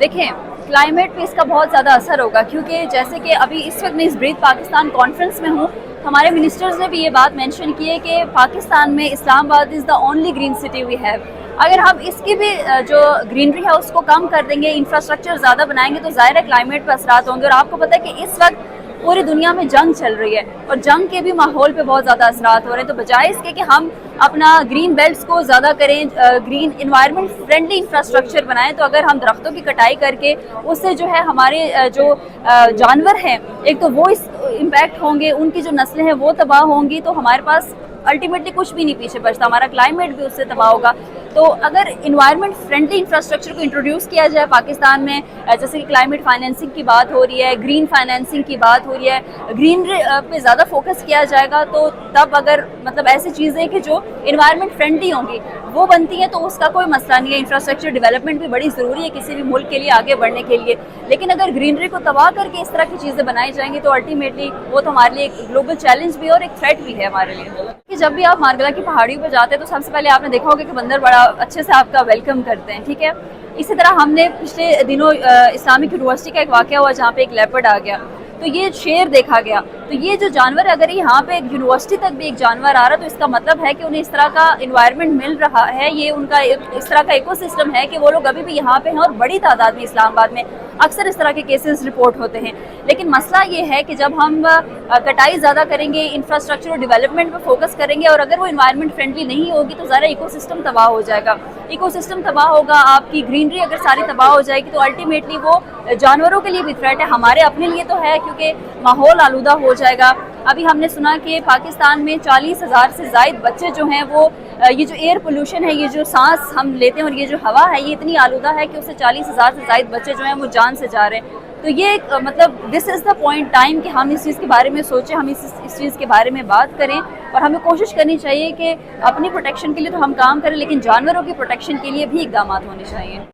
دیکھیں کلائمیٹ پہ اس کا بہت زیادہ اثر ہوگا، کیونکہ جیسے کہ ابھی اس وقت میں اس بریتھ پاکستان کانفرنس میں ہوں، ہمارے منسٹرز نے بھی یہ بات مینشن کی ہے کہ پاکستان میں Islamabad is the only green city we have. اگر ہم اس کی بھی جو گرینری ہے اس کو کم کر دیں گے، انفراسٹرکچر زیادہ بنائیں گے، تو ظاہر ہے کلائمیٹ پہ اثرات ہوں گے. اور آپ کو پتہ ہے کہ اس وقت پوری دنیا میں جنگ چل رہی ہے اور جنگ کے بھی ماحول پہ بہت زیادہ اثرات ہو رہے ہیں. تو بجائے اس کے کہ ہم اپنا گرین بیلٹس کو زیادہ کریں، گرین انوائرمنٹ فرینڈلی انفراسٹرکچر بنائیں، تو اگر ہم درختوں کی کٹائی کر کے اس سے جو ہے ہمارے جو جانور ہیں ایک تو وہ اس امپیکٹ ہوں گے، ان کی جو نسلیں ہیں وہ تباہ ہوں گی، تو ہمارے پاس الٹیمیٹلی کچھ بھی نہیں پیچھے بچتا، ہمارا کلائمیٹ بھی اس سے تباہ ہوگا. تو اگر انوائرمنٹ فرینڈلی انفراسٹرکچر کو انٹروڈیوس کیا جائے پاکستان میں، جیسے کہ کلائمیٹ فائنینسنگ کی بات ہو رہی ہے، گرین فائنینسنگ کی بات ہو رہی ہے، گرینری پہ زیادہ فوکس کیا جائے گا، تو تب اگر مطلب ایسی چیزیں کہ جو انوائرمنٹ فرینڈلی ہوں گی وہ بنتی ہیں تو اس کا کوئی مسئلہ نہیں ہے. انفراسٹرکچر ڈیولپمنٹ بھی بڑی ضروری ہے کسی بھی ملک کے لیے آگے بڑھنے کے لیے، لیکن اگر گرینری کو تباہ کر کے اس طرح کی چیزیں بنائی جائیں گی تو الٹیمیٹلی وہ تو ہمارے لیے ایک گلوبل چیلنج بھی ہے اور ایک تھریٹ بھی ہے ہمارے لیے. کہ جب بھی آپ مارگلا کی پہاڑیوں پہ جاتے ہیں تو سب سے پہلے آپ نے دیکھا ہوگا کہ بندر بڑا اچھے سے آپ کا ویلکم کرتے ہیں، ٹھیک ہے. اسی طرح ہم نے پچھلے دنوں اسلامک یونیورسٹی کا ایک واقعہ ہوا جہاں پہ ایک لیپرڈ آ گیا، تو یہ شیر دیکھا گیا. تو یہ جو جانور اگر یہاں پہ ایک یونیورسٹی تک بھی ایک جانور آ رہا تو اس کا مطلب ہے کہ انہیں اس طرح کا انوائرمنٹ مل رہا ہے، یہ ان کا اس طرح کا ایکو سسٹم ہے کہ وہ لوگ ابھی بھی یہاں پہ ہیں. اور بڑی تعداد میں اسلام آباد میں اکثر اس طرح کے کیسز رپورٹ ہوتے ہیں. لیکن مسئلہ یہ ہے کہ جب ہم کٹائی زیادہ کریں گے، انفراسٹرکچر اور ڈیولپمنٹ پہ فوکس کریں گے، اور اگر وہ انوائرمنٹ فرینڈلی نہیں ہوگی تو ذرا ایکو سسٹم تباہ ہو جائے گا. ایکو سسٹم تباہ ہوگا، آپ کی گرینری اگر ساری تباہ ہو جائے گی تو الٹیمیٹلی وہ جانوروں کے لیے بھی تھریٹ ہے، ہمارے اپنے لیے تو ہے کیونکہ ماحول آلودہ ہو جائے گا. ابھی ہم نے سنا کہ پاکستان میں 40,000 سے زائد بچے جو ہیں وہ یہ جو ایئر پولوشن ہے، یہ جو سانس ہم لیتے ہیں اور یہ جو ہوا ہے یہ اتنی آلودہ ہے کہ اس سے 40,000 سے زائد بچے جو ہیں وہ جان سے جا رہے ہیں. تو یہ مطلب دس از دا پوائنٹ ٹائم کہ ہم اس چیز کے بارے میں سوچیں، ہم اس چیز کے بارے میں بات کریں، اور ہمیں کوشش کرنی چاہیے کہ اپنی پروٹیکشن کے لیے تو ہم کام کریں لیکن جانوروں کی پروٹیکشن کے لیے بھی اقدامات ہونے چاہیے.